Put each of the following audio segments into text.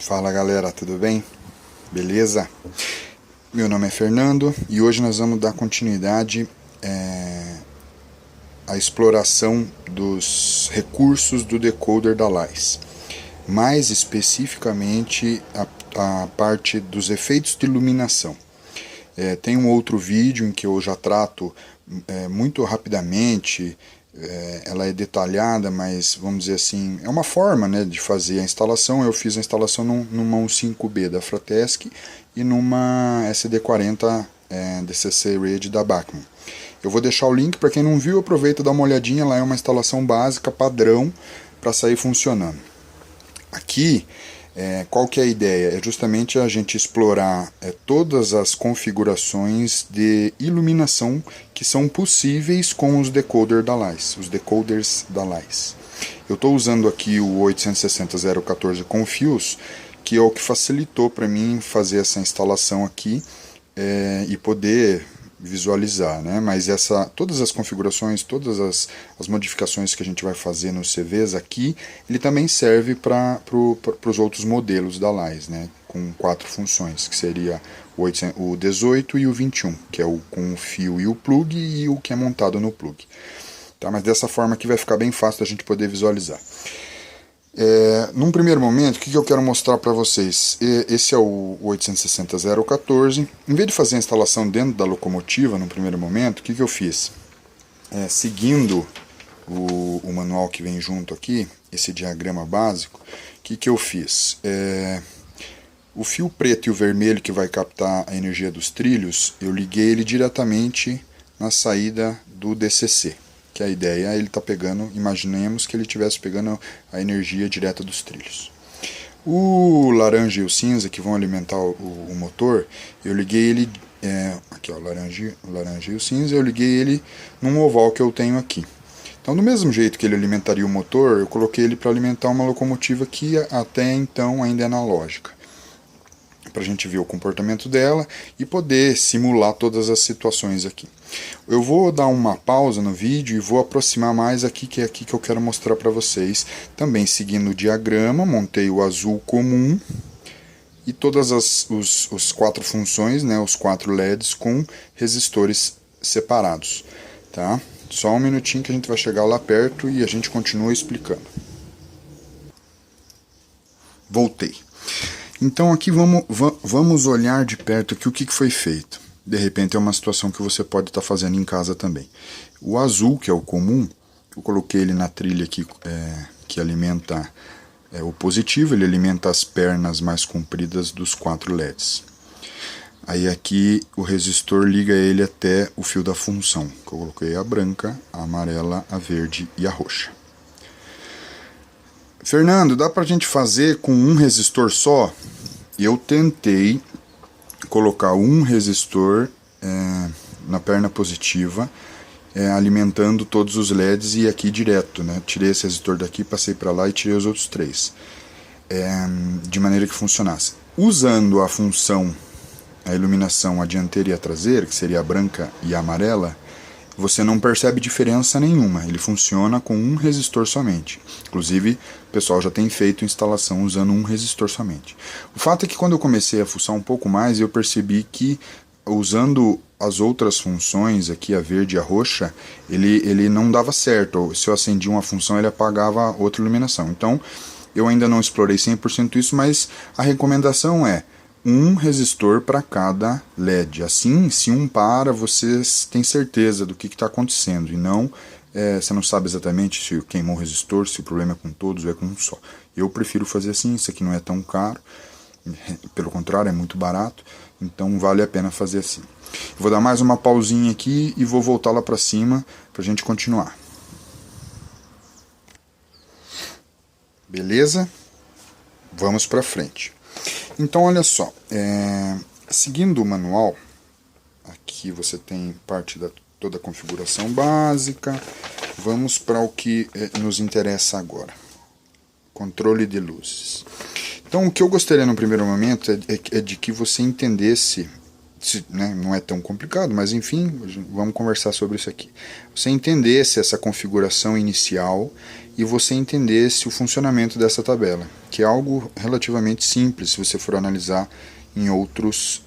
Fala galera, tudo bem? Beleza? Meu nome é Fernando e hoje nós vamos dar continuidade à exploração dos recursos do decoder da Lais. Mais especificamente a parte dos efeitos de iluminação. Tem um outro vídeo em que eu já trato muito rapidamente. Ela é detalhada, mas vamos dizer assim, é uma forma, né, de fazer a instalação. Eu fiz a instalação numa 15B da Fratesc e numa SD40 DCC Red da Bachmann. Eu vou deixar o link para quem não viu, aproveita e dá uma olhadinha. Lá é uma instalação básica, padrão, para sair funcionando. Aqui, qual que é a ideia? É justamente a gente explorar todas as configurações de iluminação que são possíveis com os decoders da Lais. Eu estou usando aqui o 860.014 com fios, que é o que facilitou para mim fazer essa instalação aqui e poder visualizar, né? Mas todas as configurações, todas as modificações que a gente vai fazer nos CVs aqui, ele também serve para os outros modelos da Lais, né? Com 4 funções, que seria o 18 e o 21, que é o com o fio e o plug, e o que é montado no plug. Tá? Mas dessa forma aqui vai ficar bem fácil da gente poder visualizar. Num primeiro momento, o que eu quero mostrar para vocês? Esse é o 860.014. Em vez de fazer a instalação dentro da locomotiva, no primeiro momento, o que eu fiz? Seguindo o manual que vem junto aqui, esse diagrama básico, o que eu fiz? O fio preto e o vermelho que vai captar a energia dos trilhos, eu liguei ele diretamente na saída do DCC. Que a ideia ele está pegando, imaginemos que ele estivesse pegando a energia direta dos trilhos. O laranja e o cinza que vão alimentar o motor, eu liguei ele, aqui ó, o laranja e o cinza, eu liguei ele num oval que eu tenho aqui. Então do mesmo jeito que ele alimentaria o motor, eu coloquei ele para alimentar uma locomotiva que até então ainda é analógica. Para a gente ver o comportamento dela e poder simular todas as situações aqui. Eu vou dar uma pausa no vídeo e vou aproximar mais aqui, que é aqui que eu quero mostrar para vocês. Também seguindo o diagrama, montei o azul comum e todas os 4 funções, né, os 4 LEDs com resistores separados. Tá? Só um minutinho que a gente vai chegar lá perto e a gente continua explicando. Voltei. Então aqui vamos olhar de perto aqui o que foi feito. De repente é uma situação que você pode estar fazendo em casa também. O azul, que é o comum, eu coloquei ele na trilha aqui, que alimenta o positivo, ele alimenta as pernas mais compridas dos 4 LEDs. Aí aqui o resistor liga ele até o fio da função, que eu coloquei a branca, a amarela, a verde e a roxa. Fernando, dá pra gente fazer com um resistor só? Eu tentei colocar um resistor na perna positiva, alimentando todos os LEDs e aqui direto, né? Tirei esse resistor daqui, passei para lá e tirei os outros 3, de maneira que funcionasse. Usando a função, a iluminação a dianteira e a traseira, que seria a branca e a amarela, você não percebe diferença nenhuma, ele funciona com um resistor somente. Inclusive, o pessoal já tem feito instalação usando um resistor somente. O fato é que quando eu comecei a fuçar um pouco mais, eu percebi que usando as outras funções, aqui a verde e a roxa, ele não dava certo. Se eu acendia uma função, ele apagava outra iluminação. Então, eu ainda não explorei 100% isso, mas a recomendação é um resistor para cada LED. Assim, se um para, você tem certeza do que está acontecendo e não, você não sabe exatamente se queimou o resistor, se o problema é com todos ou é com um só. Eu prefiro fazer assim, isso aqui não é tão caro, pelo contrário, é muito barato, então vale a pena fazer assim. Vou dar mais uma pausinha aqui e vou voltar lá para cima para a gente continuar. Beleza? Vamos para frente. Então, olha só, seguindo o manual, aqui você tem parte da toda a configuração básica. Vamos para o que nos interessa agora. Controle de luzes. Então, o que eu gostaria no primeiro momento é de que você entendesse, né, não é tão complicado, mas enfim, vamos conversar sobre isso aqui. Você entendesse essa configuração inicial e você entendesse o funcionamento dessa tabela, que é algo relativamente simples se você for analisar em outros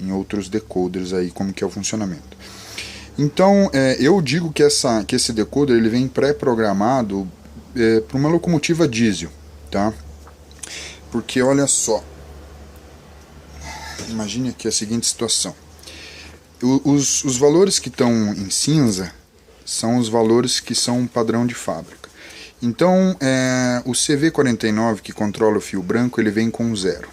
decoders aí como que é o funcionamento. Então, eu digo que esse decoder ele vem pré-programado para uma locomotiva diesel, tá? Porque olha só, imagine aqui a seguinte situação. Os valores que estão em cinza são os valores que são padrão de fábrica. Então, o CV49 que controla o fio branco, ele vem com 0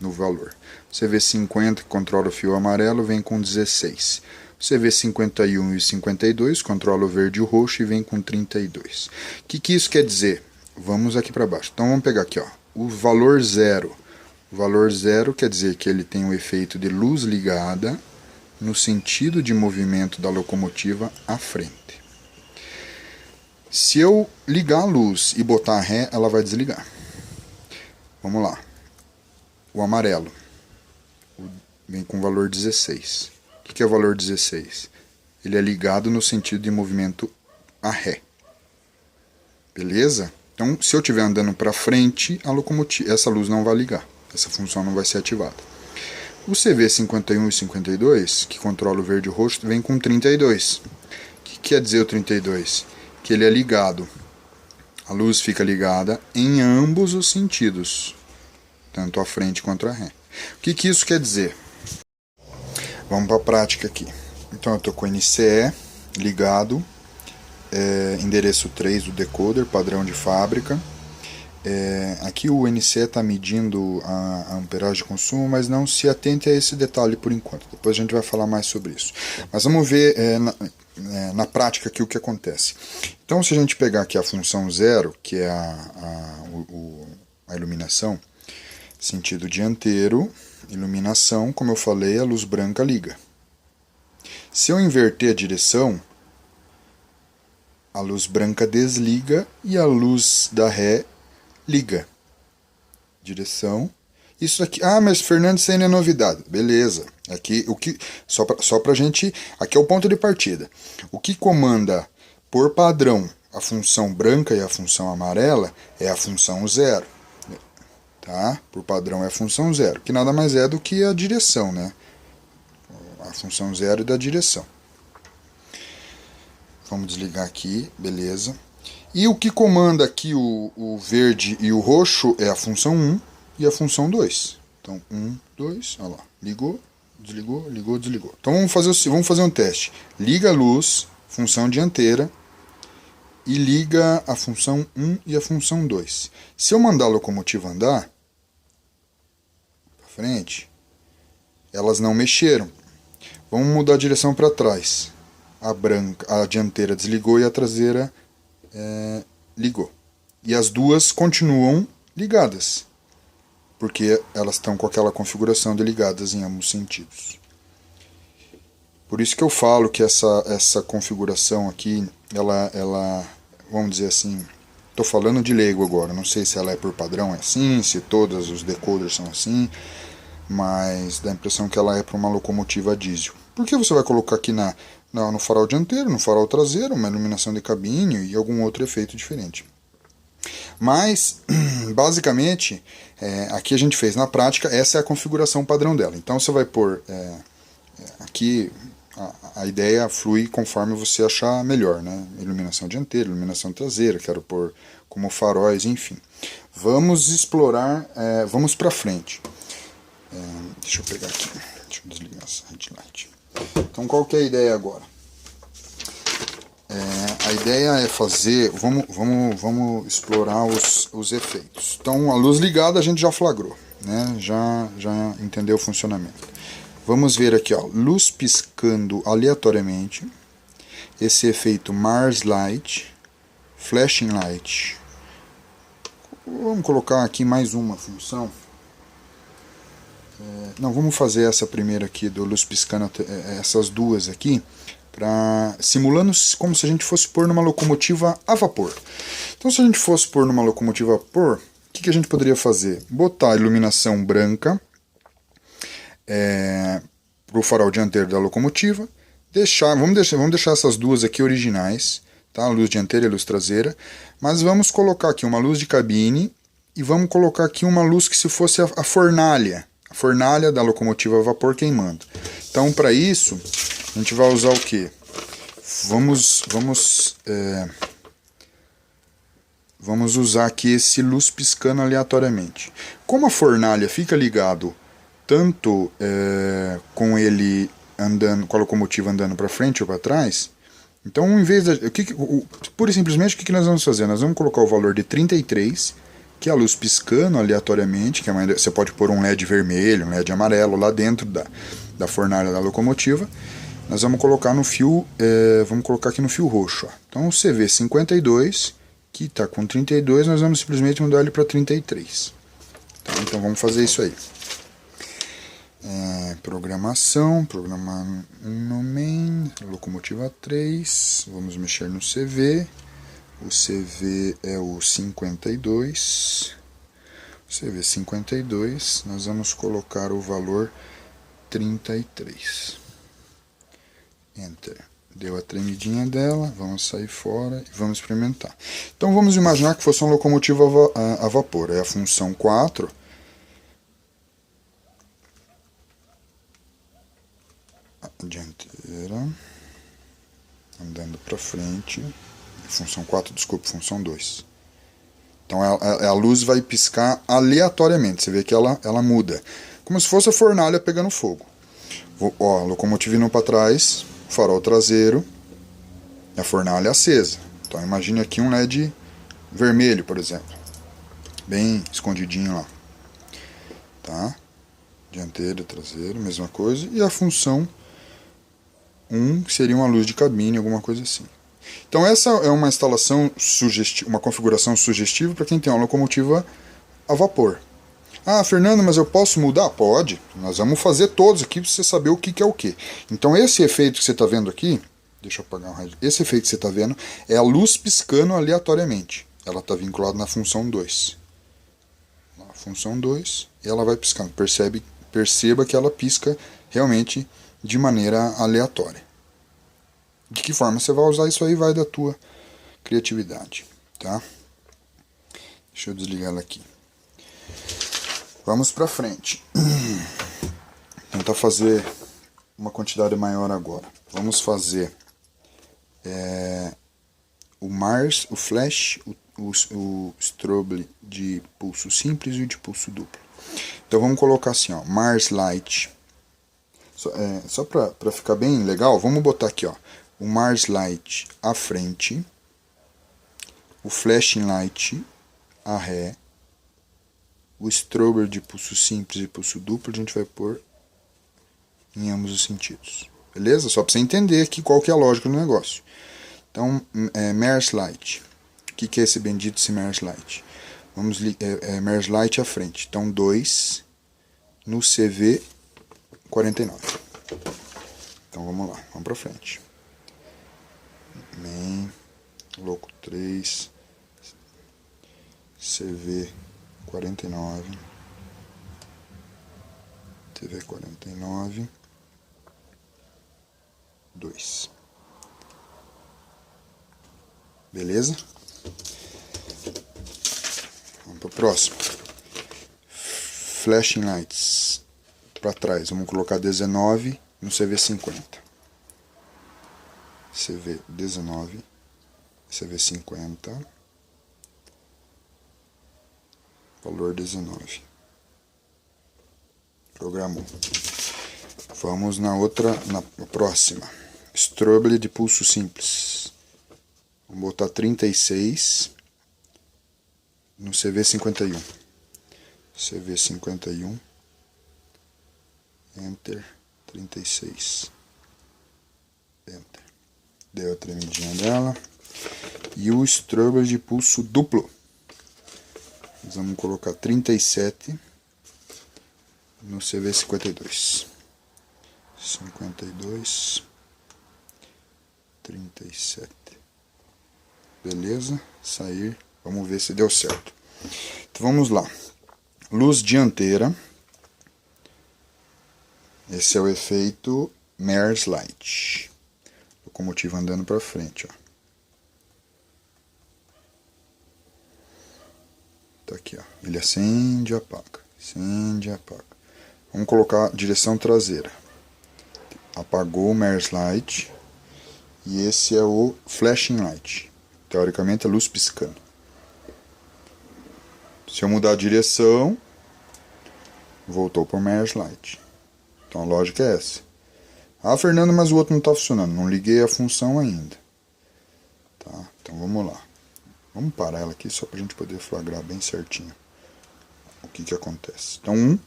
no valor. O CV50 que controla o fio amarelo vem com 16. O CV51 e 52 controla o verde e o roxo e vem com 32. O que isso quer dizer? Vamos aqui para baixo. Então vamos pegar aqui, ó, o valor 0. O valor 0 quer dizer que ele tem o efeito de luz ligada no sentido de movimento da locomotiva à frente. Se eu ligar a luz e botar ré, ela vai desligar. Vamos lá. O amarelo vem com o valor 16. O que é o valor 16? Ele é ligado no sentido de movimento a ré. Beleza? Então, se eu estiver andando para frente, a locomotiva, essa luz não vai ligar. Essa função não vai ser ativada. O CV51 e 52, que controla o verde e o roxo, vem com 32. O que quer dizer o 32? Que ele é ligado. A luz fica ligada em ambos os sentidos, tanto a frente quanto a ré. O que isso quer dizer? Vamos para a prática aqui. Então eu estou com o NCE ligado, endereço 3 do decoder, padrão de fábrica. Aqui o NCE está medindo a amperagem de consumo, mas não se atente a esse detalhe por enquanto. Depois a gente vai falar mais sobre isso. Mas vamos ver na prática aqui o que acontece. Então, se a gente pegar aqui a função 0, que é a iluminação, sentido dianteiro, iluminação, como eu falei, a luz branca liga. Se eu inverter a direção, a luz branca desliga e a luz da ré liga. Direção. Isso aqui. Ah, mas Fernando, isso aí não é novidade. Beleza. Aqui só pra gente. Aqui é o ponto de partida. O que comanda por padrão a função branca e a função amarela é a função 0. Tá? Por padrão é a função 0, que nada mais é do que a direção, né? A função 0 da direção. Vamos desligar aqui, beleza. E o que comanda aqui o verde e o roxo é a função 1 e a função 2. Então, 1, 2, olha lá. Ligou, desligou, ligou, desligou. Então vamos fazer um teste. Liga a luz, função dianteira, e liga a função 1 e a função 2. Se eu mandar a locomotiva andar para frente, elas não mexeram. Vamos mudar a direção para trás. A dianteira desligou e a traseira ligou. E as duas continuam ligadas, porque elas estão com aquela configuração de ligadas em ambos sentidos. Por isso que eu falo que essa configuração aqui, ela vamos dizer assim, estou falando de leigo agora, não sei se ela é por padrão assim, se todos os decoders são assim, mas dá a impressão que ela é para uma locomotiva diesel. Porque você vai colocar aqui no farol dianteiro, no farol traseiro, uma iluminação de cabine e algum outro efeito diferente. Mas, basicamente, aqui a gente fez na prática, essa é a configuração padrão dela. Então você vai pôr aqui, a ideia flui conforme você achar melhor, né? Iluminação dianteira, iluminação traseira, quero pôr como faróis, enfim. Vamos explorar, vamos para frente. Deixa eu pegar aqui, deixa eu desligar essa headlight. Então qual que é a ideia agora? A ideia é fazer, vamos explorar os efeitos. Então a luz ligada a gente já flagrou, né? Já entendeu o funcionamento. Vamos ver aqui, ó, luz piscando aleatoriamente, esse efeito Mars Light, Flashing Light, Vamos colocar aqui mais uma função. Não, vamos fazer essa primeira aqui do luz piscando, essas duas aqui, simulando como se a gente fosse pôr numa locomotiva a vapor. Então, se a gente fosse pôr numa locomotiva a vapor, o que a gente poderia fazer? Botar a iluminação branca para o farol dianteiro da locomotiva, vamos deixar essas duas aqui originais, tá? A luz dianteira e a luz traseira, mas vamos colocar aqui uma luz de cabine e vamos colocar aqui uma luz que se fosse a fornalha da locomotiva a vapor queimando. Então, para isso, a gente vai usar o que? Vamos usar aqui esse luz piscando aleatoriamente. Como a fornalha fica ligado tanto com ele andando, com a locomotiva andando para frente ou para trás, então, em vez de, pura e simplesmente, o que nós vamos fazer? Nós vamos colocar o valor de 33, que é a luz piscando aleatoriamente, você pode pôr um LED vermelho, um LED amarelo lá dentro da fornalha da locomotiva. Nós vamos colocar no fio, vamos colocar aqui no fio roxo. Ó. Então, o CV52, que está com 32, nós vamos simplesmente mudar ele para 33. Tá? Então, vamos fazer isso aí. Programação, programar no main, locomotiva 3, vamos mexer no CV, o CV é o 52, CV 52, nós vamos colocar o valor 33, Enter, deu a tremidinha dela, vamos sair fora e vamos experimentar. Então vamos imaginar que fosse uma locomotiva a vapor, é a função 4, dianteira, andando para frente, função 4, desculpa, função 2. Então a luz vai piscar aleatoriamente, você vê que ela muda, como se fosse a fornalha pegando fogo. A locomotiva indo para trás, farol traseiro, a fornalha acesa. Então imagine aqui um LED vermelho, por exemplo, bem escondidinho lá. Tá? Dianteiro, traseiro, mesma coisa, e a função 1, que seria uma luz de cabine, alguma coisa assim. Então essa é uma instalação sugestiva, uma configuração sugestiva para quem tem uma locomotiva a vapor. Ah, Fernando, mas eu posso mudar? Pode. Nós vamos fazer todos aqui para você saber o que é o que. Então esse efeito que você está vendo aqui, deixa eu apagar o rádio. Esse efeito que você está vendo é a luz piscando aleatoriamente. Ela está vinculada na função 2. Na função 2, e ela vai piscando. Perceba que ela pisca realmente de maneira aleatória. De que forma você vai usar isso aí vai da tua criatividade, tá? Deixa eu desligar ela aqui. Vamos para frente. Tentar fazer uma quantidade maior agora. Vamos fazer o flash, o strobe de pulso simples e o de pulso duplo. Então vamos colocar assim, ó, Mars Light. Só para ficar bem legal, vamos botar aqui, ó, o Mars Light à frente, o Flashing Light a ré, o strobe de pulso simples e pulso duplo a gente vai pôr em ambos os sentidos. Beleza? Só para você entender aqui qual que é a lógica do negócio. Então, Mars Light. O que é esse bendito esse Mars Light? Mars Light à frente. Então, 2 no CV 49. Então vamos lá, vamos pra frente. Main, Loco 3, CV 49, TV 49, 2. Beleza? Vamos pro próximo. Flashing Lights. Para trás, vamos colocar 19 no CV50. CV19, CV50, valor 19. Programou. Vamos na próxima. Strobe de pulso simples. Vamos botar 36 no CV51. CV51. Enter, 36, Enter, deu a tremidinha dela, e o strobe de pulso duplo, Nós vamos colocar 37 no CV52. 52, 37. Beleza? Sair. Vamos ver se deu certo. Então vamos lá. Luz dianteira. Esse é o efeito Mears Light. Locomotiva andando para frente, ó. Tá aqui, ó. Ele acende e apaga. Acende e apaga. Vamos colocar direção traseira. Apagou o Mears Light. E esse é o Flashing Light. Teoricamente é luz piscando. Se eu mudar a direção, voltou para o Mears Light. Então a lógica é essa. Ah, Fernando, mas o outro não está funcionando. Não liguei a função ainda. Tá? Então vamos lá. Vamos parar ela aqui só para a gente poder flagrar bem certinho o que acontece. Então,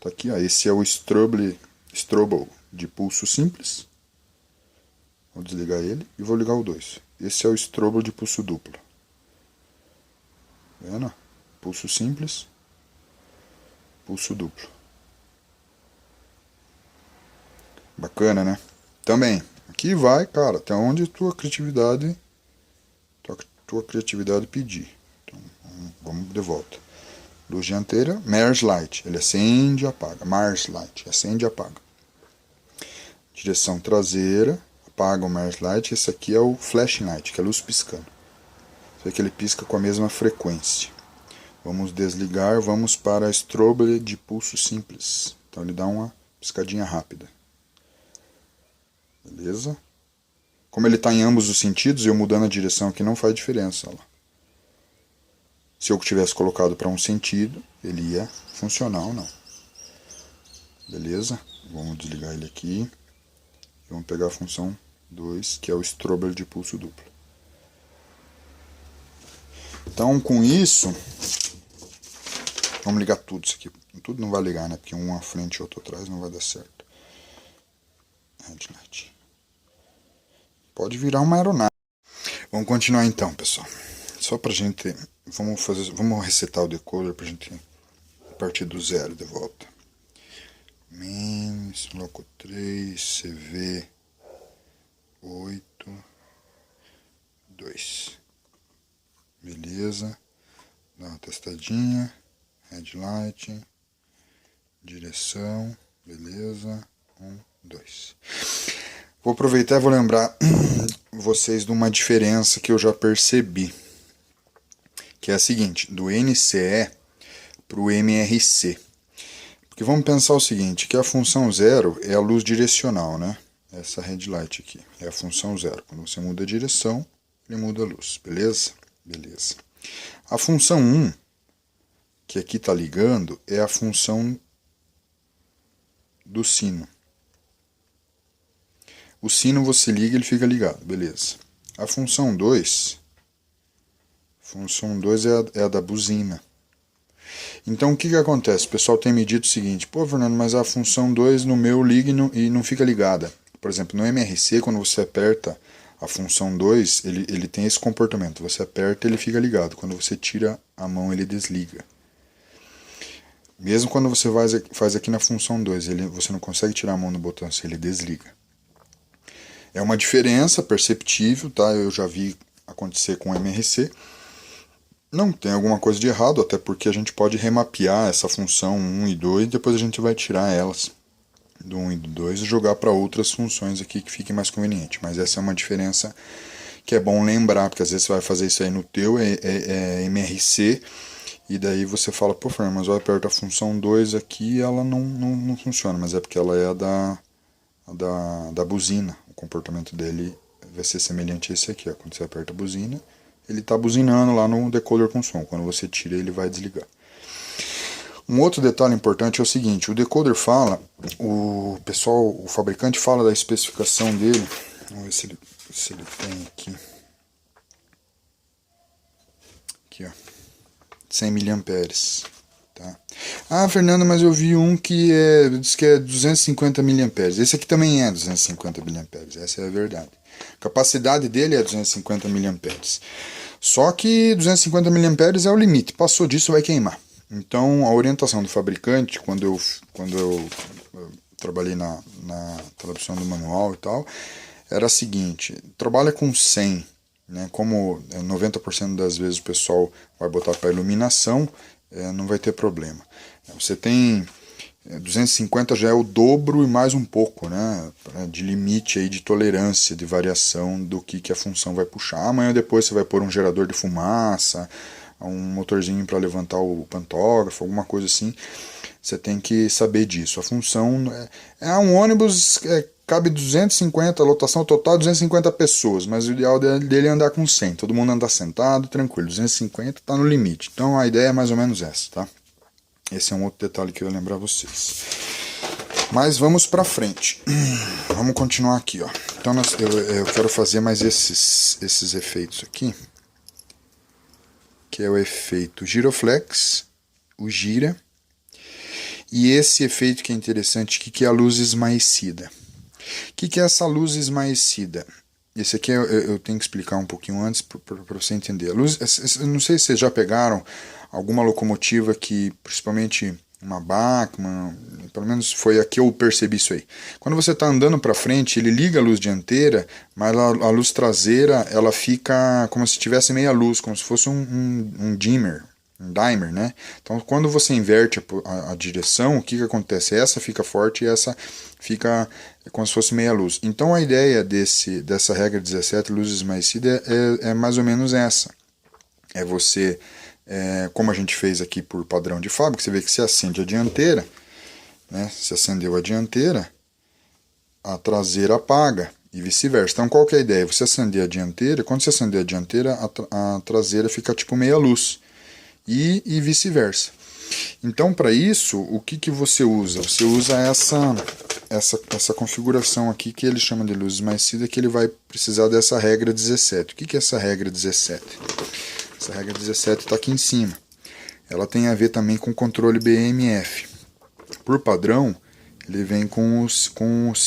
tá aqui, ó, esse é o strobe de pulso simples. Vou desligar ele e vou ligar o 2. Esse é o strobo de pulso duplo. Vendo? Pulso simples, pulso duplo. Bacana, né? Também, aqui vai, cara, até onde tua criatividade pedir. Então, vamos de volta. Luz dianteira, Mears Light, ele acende e apaga. Mears Light, acende e apaga. Direção traseira, apaga o Mears Light. Esse aqui é o Flashing Light, que é a luz piscando. Você vê que ele pisca com a mesma frequência. Vamos desligar, vamos para a strobe de pulso simples. Então ele dá uma piscadinha rápida. Beleza? Como ele está em ambos os sentidos, eu mudando a direção aqui não faz diferença. Ó. Se eu tivesse colocado para um sentido, ele ia funcionar ou não. Beleza? Vamos desligar ele aqui. E vamos pegar a função 2, que é o strobe de pulso duplo. Então, com isso, vamos ligar tudo isso aqui. Tudo não vai ligar, né? Porque um à frente e outro atrás não vai dar certo. Headlight. Pode virar uma aeronave. Vamos continuar então, pessoal. Só pra gente... Vamos resetar o decoder pra gente partir do zero de volta. Menos, loco 3, CV 8, 2. Beleza. Dá uma testadinha. Headlight. Direção. Beleza. 1, 2. Vou aproveitar e vou lembrar vocês de uma diferença que eu já percebi. Que é a seguinte, do NCE para o MRC. Porque vamos pensar o seguinte, que a função 0 é a luz direcional, né? Essa headlight aqui é a função 0. Quando você muda a direção, ele muda a luz, beleza? Beleza. A função 1, que aqui está ligando, é a função do sino. O sino você liga e ele fica ligado, beleza. A função 2 é a da buzina. Então o que acontece? O pessoal tem me dito o seguinte, pô Fernando, mas a função 2 no meu liga e não fica ligada. Por exemplo, no MRC, quando você aperta a função 2, ele tem esse comportamento. Você aperta, ele fica ligado. Quando você tira a mão, ele desliga. Mesmo quando você faz aqui na função 2, você não consegue tirar a mão do botão, se ele desliga. É uma diferença perceptível, tá? Eu já vi acontecer com o MRC. Não tem alguma coisa de errado, até porque a gente pode remapear essa função 1 e 2 e depois a gente vai tirar elas do 1 e do 2 e jogar para outras funções aqui que fiquem mais conveniente. Mas essa é uma diferença que é bom lembrar, porque às vezes você vai fazer isso aí no teu MRC e daí você fala, pô Fernando, mas eu aperto a função 2 aqui e ela não funciona, mas é porque ela é da buzina. O comportamento dele vai ser semelhante a esse aqui, ó. Quando você aperta a buzina, ele está buzinando lá no decoder com som. Quando você tira, ele vai desligar. Um outro detalhe importante é o seguinte, o decoder fala, o fabricante fala da especificação dele. Vamos ver se ele tem aqui. Aqui, ó. 100 mA. Tá? Ah, Fernando, mas eu vi um que diz que é 250 mA. Esse aqui também é 250 mA. Essa é a verdade. A capacidade dele é 250 mA. Só que 250 mA é o limite, passou disso vai queimar. Então a orientação do fabricante, quando eu trabalhei na tradução do manual e tal, era a seguinte: trabalha com 100, né? Como 90% das vezes o pessoal vai botar para iluminação, não vai ter problema. Você tem 250 já é o dobro e mais um pouco, né, de limite aí de tolerância, de variação do que a função vai puxar. Amanhã depois você vai pôr um gerador de fumaça, um motorzinho para levantar o pantógrafo, alguma coisa assim. Você tem que saber disso. A função um ônibus, cabe 250, a lotação total 250 pessoas, mas o ideal dele é andar com 100. Todo mundo anda sentado, tranquilo. 250 está no limite. Então a ideia é mais ou menos essa, tá? Esse é um outro detalhe que eu ia lembrar vocês. Mas vamos para frente. Vamos continuar aqui, ó. Então eu quero fazer mais esses efeitos aqui, que é o efeito giroflex, o gira, e esse efeito que é interessante, que é a luz esmaecida. O que é essa luz esmaecida? Esse aqui eu tenho que explicar um pouquinho antes para você entender. A luz, eu não sei se vocês já pegaram alguma locomotiva que, principalmente uma Bachmann, pelo menos foi aqui eu percebi isso aí. Quando você está andando para frente, ele liga a luz dianteira, mas a luz traseira ela fica como se tivesse meia luz, como se fosse um dimmer, um dimer, né? Então, quando você inverte a direção, o que acontece? Essa fica forte e essa fica como se fosse meia luz. Então, a ideia dessa regra 17, luz esmaecida, é mais ou menos essa. É você, como a gente fez aqui por padrão de fábrica, você vê que se acende a dianteira, né? Se acendeu a dianteira, a traseira apaga e vice-versa. Então, qual que é a ideia? Você acender a dianteira, quando você acender a dianteira, a traseira fica tipo meia luz. E vice-versa. Então, para isso, o que você usa? Você usa essa configuração aqui que ele chama de luz esmaecida, que ele vai precisar dessa regra 17. O que é essa regra 17? Essa regra 17 está aqui em cima. Ela tem a ver também com o controle BMF. Por padrão, ele vem com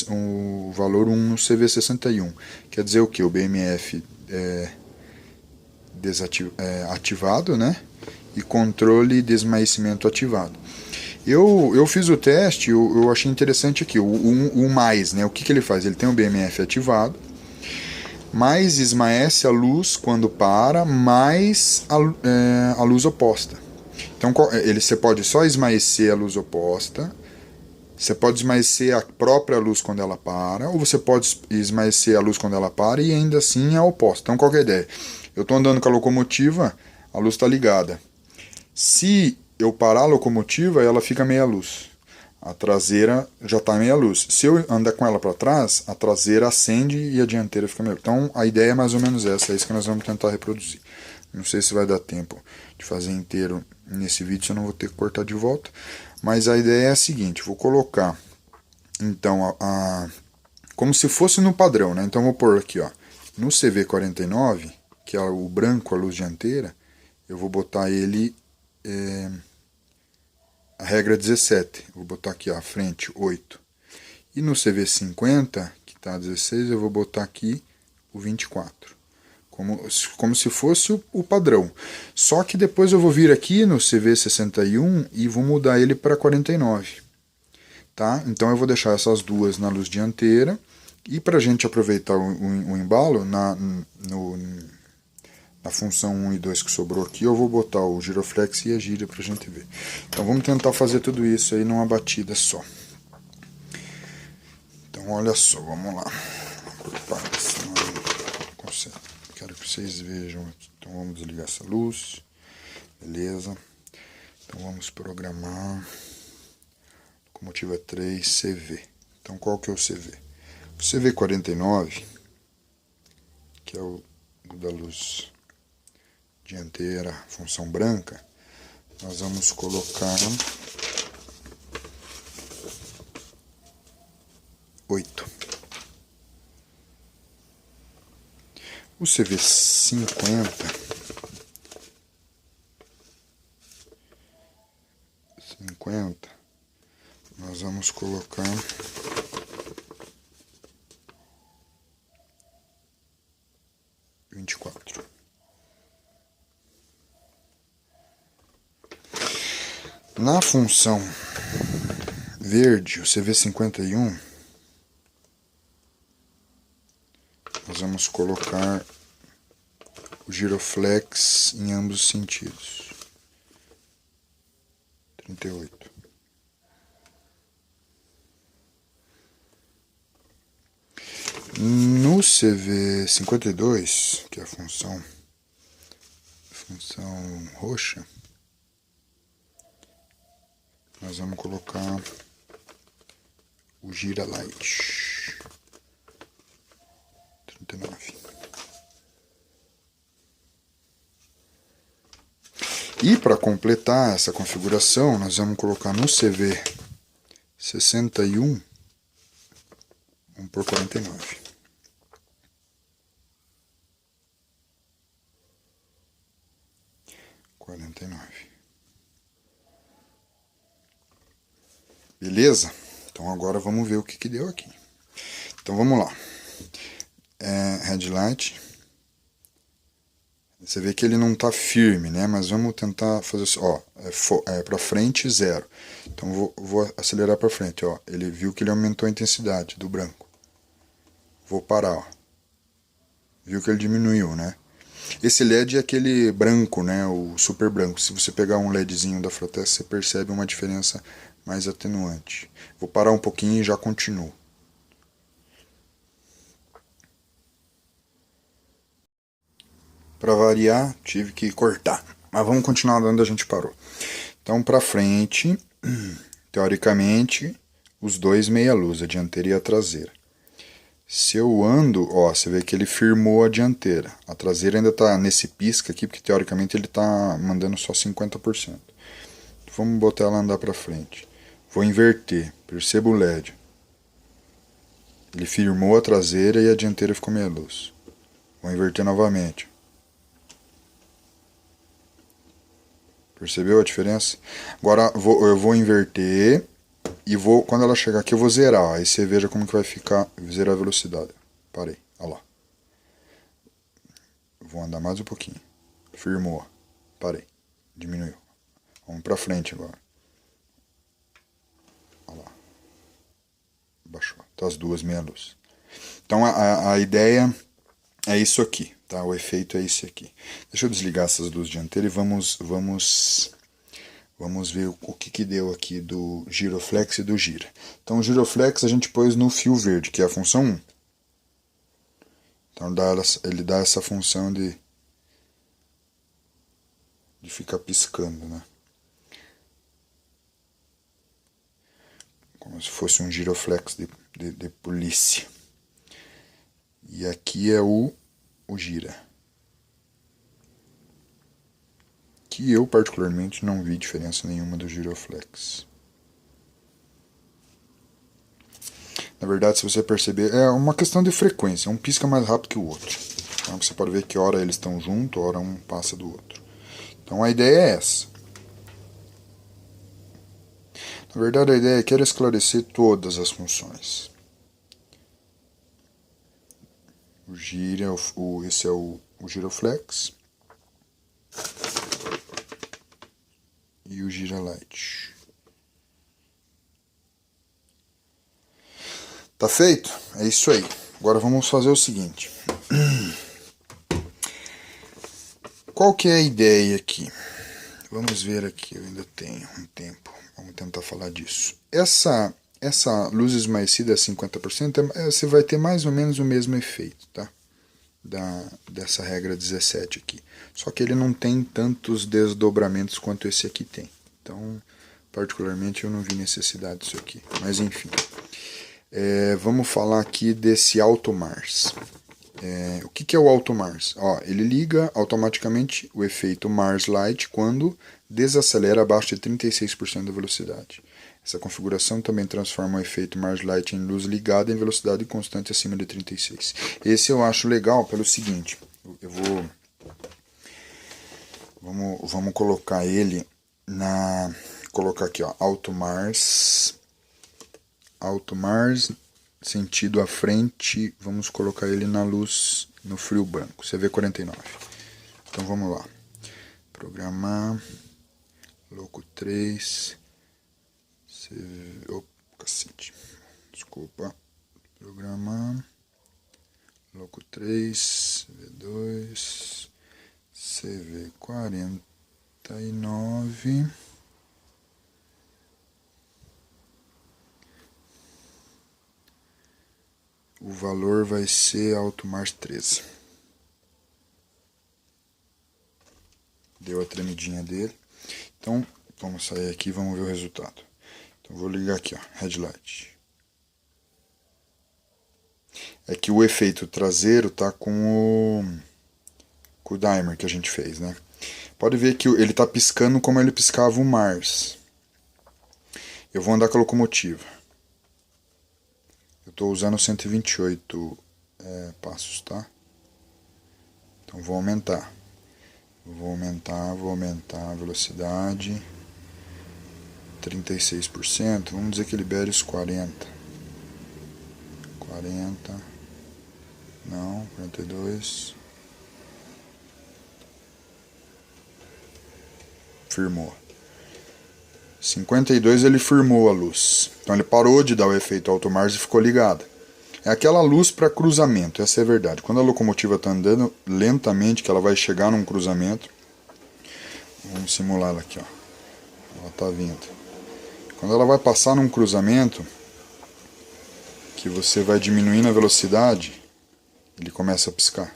o valor 1 no CV61. Quer dizer o que? O BMF ativado, né? E controle de esmaecimento ativado. Eu fiz o teste, eu achei interessante aqui, o mais, né? O que ele faz? Ele tem o BMF ativado, mais esmaece a luz quando para, mais a luz oposta. Então você pode só esmaecer a luz oposta, você pode esmaecer a própria luz quando ela para, ou você pode esmaecer a luz quando ela para e ainda assim a oposta. Então qual que é a ideia? Eu estou andando com a locomotiva, a luz está ligada. Se eu parar a locomotiva, ela fica meia luz. A traseira já está meia luz. Se eu andar com ela para trás, a traseira acende e a dianteira fica meia luz. Então a ideia é mais ou menos essa, é isso que nós vamos tentar reproduzir. Não sei se vai dar tempo de fazer inteiro nesse vídeo, se eu não vou ter que cortar de volta. Mas a ideia é a seguinte, vou colocar então como se fosse no padrão, né? Então vou pôr aqui, ó, no CV49, que é o branco, a luz dianteira, eu vou botar ele a regra 17, vou botar aqui à frente 8. E no CV50, que está 16, eu vou botar aqui o 24. Como se fosse o padrão. Só que depois eu vou vir aqui no CV61 e vou mudar ele para 49. Tá? Então eu vou deixar essas duas na luz dianteira. E para a gente aproveitar o embalo, na função 1 e 2 que sobrou aqui, eu vou botar o giroflex e a gira para a gente ver. Então vamos tentar fazer tudo isso aí numa batida só. Então olha só, vamos lá. Quero que vocês vejam aqui. Então vamos desligar essa luz. Beleza. Então vamos programar. Locomotiva 3 CV. Então qual que é o CV? O CV49, que é o da luz dianteira, função branca, nós vamos colocar 8. O CV50 nós vamos colocar 24. Na função verde, o CV51, nós vamos colocar o giroflex em ambos os sentidos. 38. No CV52, que é a função roxa, nós vamos colocar o gira light. 39. E para completar essa configuração, nós vamos colocar no CV61, vamos por 49. Beleza? Então agora vamos ver o que deu aqui. Então vamos lá. Headlight. Você vê que ele não está firme, né? Mas vamos tentar fazer assim, ó, para frente 0. Então vou acelerar para frente, ó. Ele viu que ele aumentou a intensidade do branco. Vou parar, ó. Viu que ele diminuiu, né? Esse LED é aquele branco, né? O super branco. Se você pegar um LEDzinho da Frotesta, você percebe uma diferença mais atenuante. Vou parar um pouquinho e já continuo. Para variar, tive que cortar. Mas vamos continuar onde a gente parou. Então, para frente, teoricamente, os dois meia-luz, a dianteira e a traseira. Se eu ando, ó, você vê que ele firmou a dianteira. A traseira ainda está nesse pisca aqui, porque teoricamente ele está mandando só 50%. Vamos botar ela andar para frente. Vou inverter, perceba o LED. Ele firmou a traseira e a dianteira ficou meia luz. Vou inverter novamente. Percebeu a diferença? Agora eu vou inverter e quando ela chegar aqui eu vou zerar. Aí você veja como que vai ficar, zerar a velocidade. Parei, olha lá. Vou andar mais um pouquinho. Firmou, parei, diminuiu. Vamos pra frente agora. Olha lá. Baixou, tá as duas meia luz. Então a ideia é isso aqui, tá? O efeito é esse aqui. Deixa eu desligar essas duas dianteiras e vamos ver o que deu aqui do giroflex e do gira. Então o giroflex a gente pôs no fio verde, que é a função 1. Então ele dá essa função de ficar piscando, né? Como se fosse um giroflex de polícia. E aqui é o gira. Que eu particularmente não vi diferença nenhuma do giroflex. Na verdade, se você perceber, é uma questão de frequência. Um pisca mais rápido que o outro. Então você pode ver que hora eles estão juntos, hora um passa do outro. Então a ideia é essa. Na verdade, a ideia é que era esclarecer todas as funções. O gira, esse é o giroflex. E o gira light. Tá feito? É isso aí. Agora vamos fazer o seguinte. Qual que é a ideia aqui? Vamos ver aqui, eu ainda tenho um tempo. Vamos tentar falar disso. Essa luz esmaecida a 50%, você vai ter mais ou menos o mesmo efeito, tá? Dessa regra 17 aqui. Só que ele não tem tantos desdobramentos quanto esse aqui tem. Então, particularmente, eu não vi necessidade disso aqui. Mas, enfim. Vamos falar aqui desse Auto Mars. O que é o Auto Mars? Ele liga automaticamente o efeito Mars Light quando desacelera abaixo de 36% da velocidade. Essa configuração também transforma o efeito Mars Light em luz ligada em velocidade constante acima de 36. Esse eu acho legal pelo seguinte, vamos colocar ele colocar aqui, ó, Auto Mars sentido à frente, vamos colocar ele na luz, no frio branco, CV49. Então vamos lá, programar Loco 3, CV... Oh, cacete. Desculpa. Programar. Loco 3, CV2, CV49. O valor vai ser Alto Mars 13. Deu a tremidinha dele. Então, vamos sair aqui e vamos ver o resultado. Então, vou ligar aqui, ó, headlight. É que o efeito traseiro tá com o dimer que a gente fez, né? Pode ver que ele tá piscando como ele piscava o Mars. Eu vou andar com a locomotiva. Eu estou usando 128 passos, tá? Então vou aumentar. Vou aumentar a velocidade. 36%. Vamos dizer que libere os 40. 40. Não, 42. Firmou. 52 ele firmou a luz. Então ele parou de dar o efeito Alto Mars e ficou ligado. É aquela luz para cruzamento, essa é a verdade. Quando a locomotiva está andando lentamente, que ela vai chegar num cruzamento. Vamos simular ela aqui, ó. Ela está vindo. Quando ela vai passar num cruzamento, que você vai diminuindo a velocidade, ele começa a piscar.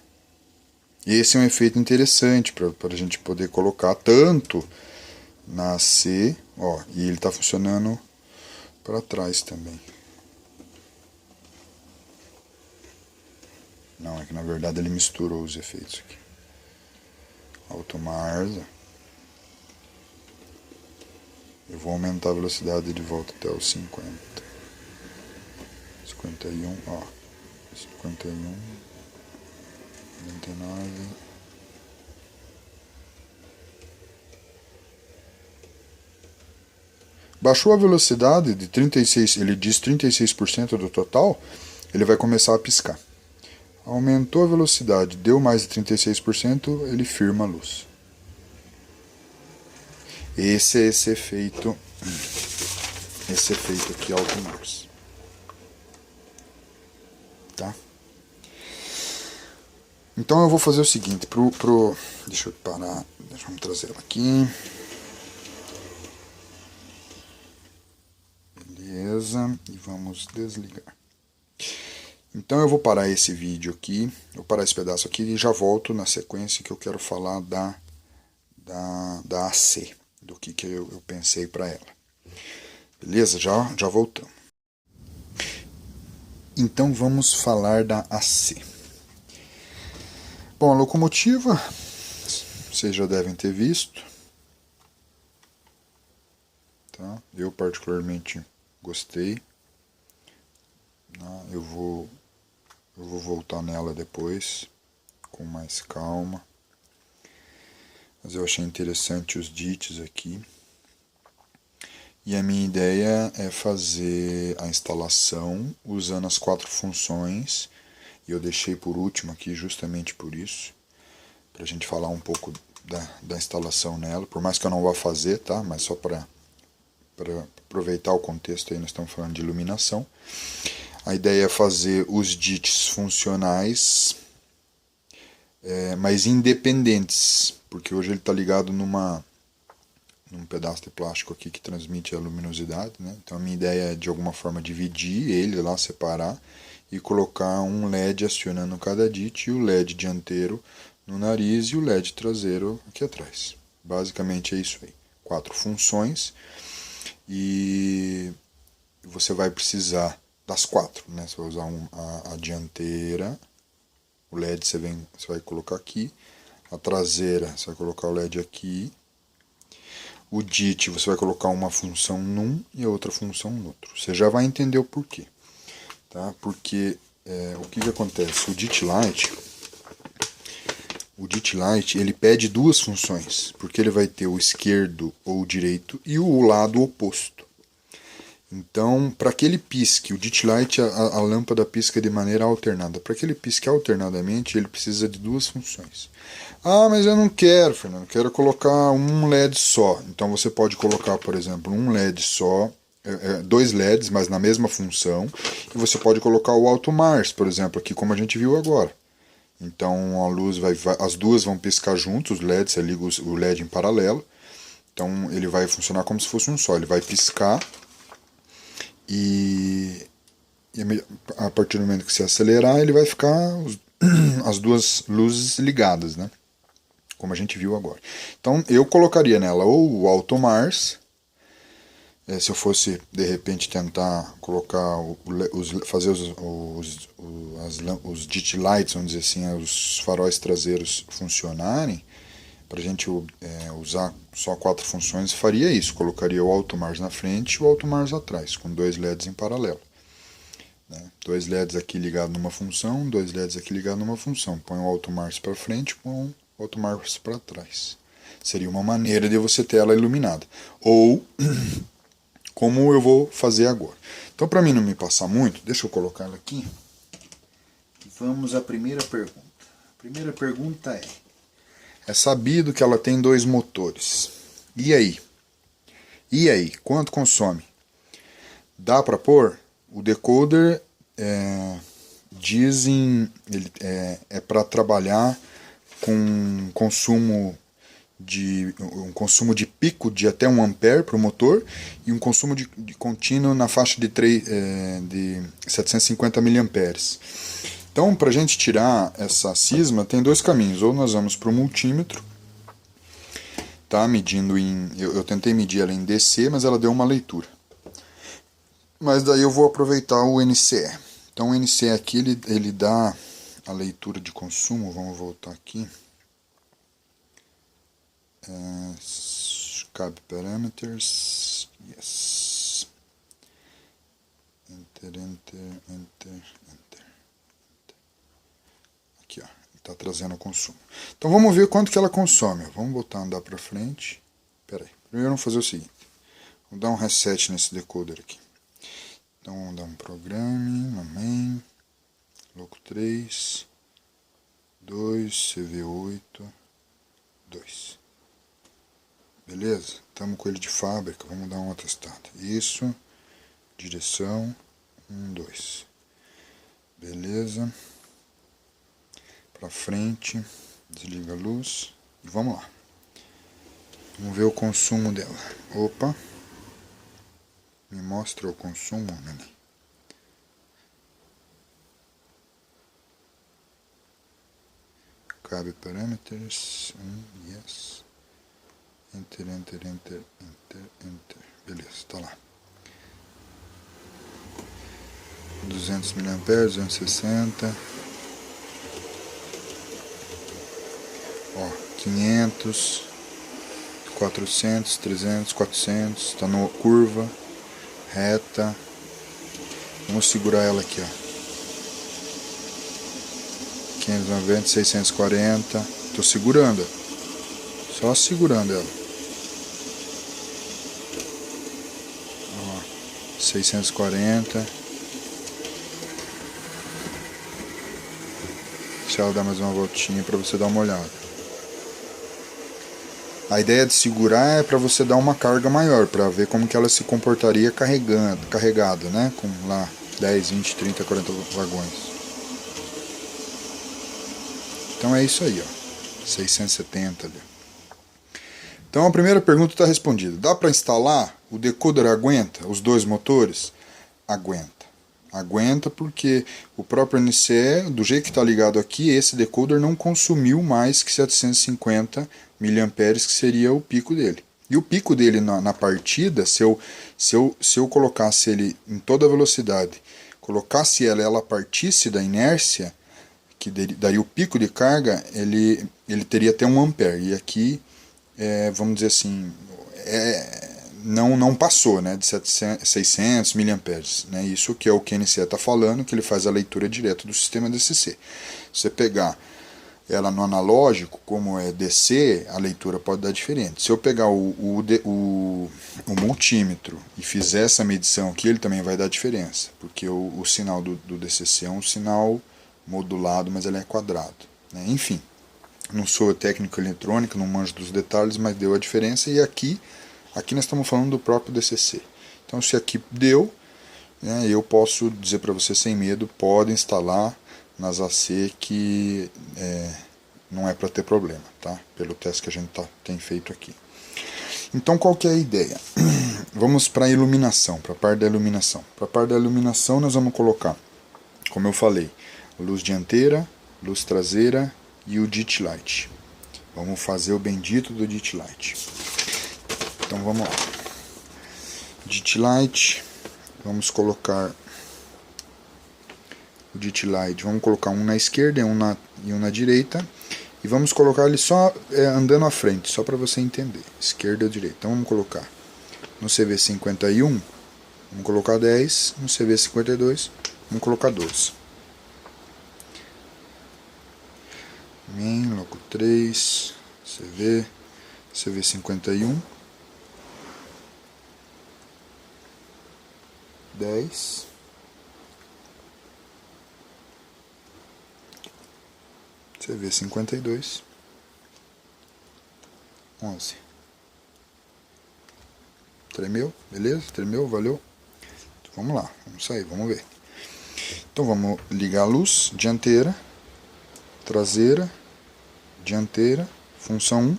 E esse é um efeito interessante para a gente poder colocar tanto na C, ó, e ele está funcionando para trás também. Não, é que na verdade ele misturou os efeitos aqui. Alto Mars. Eu vou aumentar a velocidade de volta até os 50. 51, ó. 51. 99. Baixou a velocidade de 36, ele diz 36% do total, ele vai começar a piscar. Aumentou a velocidade, deu mais de 36%, ele firma a luz. Esse é esse efeito aqui Alto Mars. Tá? Então eu vou fazer o seguinte, deixa eu parar, vamos trazer ela aqui. Beleza, e vamos desligar. Então eu vou parar esse vídeo aqui, vou parar esse pedaço aqui e já volto na sequência que eu quero falar da AC, do que eu pensei para ela. Beleza? Já voltamos. Então vamos falar da AC. Bom, a locomotiva, vocês já devem ter visto. Tá? Eu particularmente gostei. Eu vou voltar nela depois, com mais calma. Mas eu achei interessante os DITs aqui. E a minha ideia é fazer a instalação usando as 4 funções. E eu deixei por último aqui justamente por isso. Para a gente falar um pouco da instalação nela. Por mais que eu não vá fazer, tá? Mas só para aproveitar o contexto aí, nós estamos falando de iluminação. A ideia é fazer os DITs funcionais, mas independentes, porque hoje ele está ligado num pedaço de plástico aqui que transmite a luminosidade, né? Então a minha ideia é de alguma forma dividir ele lá, separar e colocar um LED acionando cada DIT e o LED dianteiro no nariz e o LED traseiro aqui atrás. Basicamente é isso aí, 4 funções e você vai precisar das 4, né? Você vai usar a dianteira, o LED você vai colocar aqui, a traseira você vai colocar o LED aqui, o DIT você vai colocar uma função num e a outra função no outro. Você já vai entender o porquê, tá? Porque o que acontece? O DIT Light ele pede 2 funções, porque ele vai ter o esquerdo ou o direito e o lado oposto. Então, para que ele pisque, o DIT Light, a lâmpada pisca de maneira alternada. Para que ele pisque alternadamente, ele precisa de duas funções. Ah, mas eu não quero, Fernando, eu quero colocar um LED só. Então você pode colocar, por exemplo, um LED só, dois LEDs, mas na mesma função. E você pode colocar o Alto Mars, por exemplo, aqui como a gente viu agora. Então a luz as duas vão piscar juntos, os LEDs, você liga o LED em paralelo. Então ele vai funcionar como se fosse um só, ele vai piscar e a partir do momento que você acelerar, ele vai ficar as duas luzes ligadas, né? Como a gente viu agora. Então eu colocaria nela ou o Alto Mars, se eu fosse de repente tentar colocar fazer os DIT lights, vamos dizer assim, os faróis traseiros funcionarem, para a gente usar só 4 funções, faria isso. Colocaria o Alto Mars na frente e o Alto Mars atrás, com 2 LEDs em paralelo. 2 LEDs aqui ligados numa função, 2 LEDs aqui ligados numa função. Põe o Alto Mars para frente, põe o Alto Mars para trás. Seria uma maneira de você ter ela iluminada. Ou, como eu vou fazer agora. Então, para mim não me passar muito, deixa eu colocar ela aqui. Vamos à primeira pergunta. A primeira pergunta é sabido que ela tem 2 motores. E aí? E aí? Quanto consome? Dá para pôr? O decoder dizem para trabalhar com um consumo de pico de até 1 ampere para o motor e um consumo de contínuo na faixa de 750 miliamperes. Então, para a gente tirar essa cisma, tem 2 caminhos. Ou nós vamos para o multímetro, tá? Medindo eu tentei medir ela em DC, mas ela deu uma leitura. Mas daí eu vou aproveitar o NCE. Então o NCE aqui ele dá a leitura de consumo. Vamos voltar aqui. Cab parameters. Yes. Enter. Aqui, ó. Está trazendo o consumo. Então vamos ver quanto que ela consome. Vamos botar andar para frente. Espera aí. Primeiro vamos fazer o seguinte. Vou dar um reset nesse decoder aqui. Então vamos dar um programa, no main, loco 3, 2, CV8, 2. Beleza? Estamos com ele de fábrica, vamos dar uma testada. Isso, direção, 1, 2. Beleza. Para frente, desliga a luz e vamos lá. Vamos ver o consumo dela. Opa. Me mostra o consumo, neném. Cabe parameters. Yes. Enter. Beleza, tá lá. 200 mA, 260. Ó, 500. 400, 300, 400. Tá na curva. Reta. Vamos segurar ela aqui, ó. 590, 640. Tô segurando. Só segurando ela. Ó, 640. Deixa ela dar mais uma voltinha para você dar uma olhada. A ideia de segurar é para você dar uma carga maior, para ver como que ela se comportaria carregada, né? Com lá 10, 20, 30, 40 vagões. Então é isso aí, ó. 670 ali. Então a primeira pergunta está respondida. Dá para instalar? O decoder aguenta os 2 motores? Aguenta. Aguenta porque o próprio NCE, do jeito que está ligado aqui, esse decoder não consumiu mais que 750 miliamperes, que seria o pico dele. E o pico dele na partida, se eu colocasse ele em toda velocidade, colocasse ela partisse da inércia, que daí o pico de carga, ele teria até 1 ampere. E aqui, vamos dizer assim, não passou, né, de 600 miliamperes, né, isso que é o que a NCE está falando, que ele faz a leitura direta do sistema DCC. Se você pegar ela no analógico, como é DC, a leitura pode dar diferente. Se eu pegar o multímetro e fizer essa medição aqui, ele também vai dar diferença, porque o sinal do DCC é um sinal modulado, mas ele é quadrado, né? Enfim, não sou técnico eletrônico, não manjo dos detalhes, mas deu a diferença. E aqui nós estamos falando do próprio DCC. Então, se aqui deu, né, eu posso dizer para você sem medo, pode instalar nas AC que não é para ter problema, tá? Pelo teste que a gente tem feito aqui. Então, qual que é a ideia? Vamos para a iluminação, para a parte da iluminação. Para a parte da iluminação, nós vamos colocar, como eu falei, luz dianteira, luz traseira e o DIT Light. Vamos fazer o bendito do DIT Light. Então, vamos lá. DIT Light, vamos colocar o DIT Light, vamos colocar um na esquerda e um na direita, e vamos colocar ele só andando à frente, só para você entender, esquerda ou direita. Então vamos colocar no CV51, vamos colocar 10, no CV52, vamos colocar 12. Logo 3, CV51, 10, CV52, 11. Tremeu? Beleza? Tremeu? Valeu? Então, vamos lá, vamos sair, vamos ver. Então vamos ligar a luz dianteira, traseira, dianteira, função 1,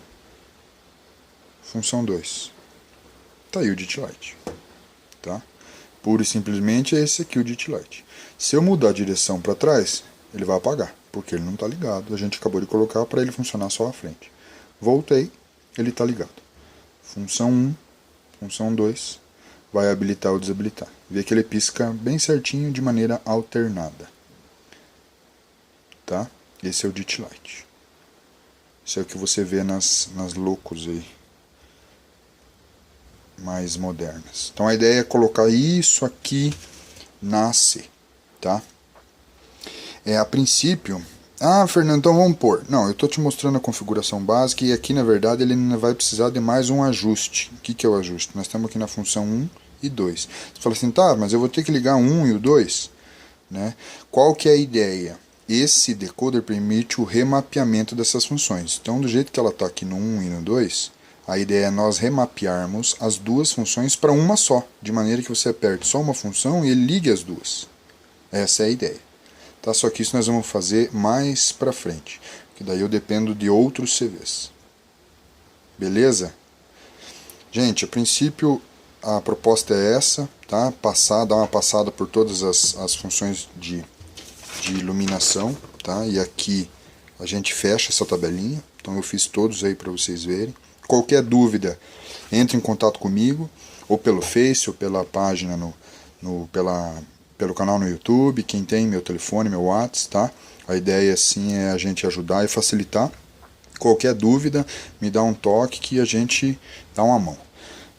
função 2. Tá aí o DIT Light, tá? Pura e simplesmente é esse aqui o DIT Light. Se eu mudar a direção para trás, ele vai apagar, porque ele não está ligado. A gente acabou de colocar para ele funcionar só à frente. Voltei, ele está ligado. Função 1, função 2, vai habilitar ou desabilitar. Vê que ele pisca bem certinho de maneira alternada. Tá? Esse é o DIT Light. Isso é o que você vê nas Locos aí, mais modernas. Então a ideia é colocar isso aqui na AC, tá? A princípio... Ah, Fernando, então vamos pôr. Não, eu estou te mostrando a configuração básica e aqui, na verdade, ele vai precisar de mais um ajuste. O que é o ajuste? Nós estamos aqui na função 1 e 2. Você fala assim, tá, mas eu vou ter que ligar o 1 e o 2? Né? Qual que é a ideia? Esse decoder permite o remapeamento dessas funções. Então, do jeito que ela está aqui no 1 e no 2, a ideia é nós remapearmos as duas funções para uma só, de maneira que você aperte só uma função e ele ligue as duas. Essa é a ideia. Tá? Só que isso nós vamos fazer mais para frente, que daí eu dependo de outros CVs. Beleza? Gente, a princípio a proposta é essa, tá? Dar uma passada por todas as funções de iluminação, tá? E aqui a gente fecha essa tabelinha, então eu fiz todos aí para vocês verem. Qualquer dúvida, entre em contato comigo, ou pelo Face, ou pela página pelo canal no YouTube, quem tem meu telefone, meu WhatsApp, tá? A ideia sim é a gente ajudar e facilitar. Qualquer dúvida, me dá um toque que a gente dá uma mão.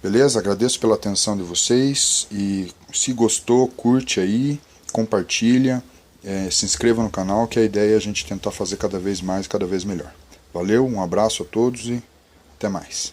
Beleza? Agradeço pela atenção de vocês e se gostou, curte aí, compartilha, se inscreva no canal, que a ideia é a gente tentar fazer cada vez mais, cada vez melhor. Valeu, um abraço a todos e até mais.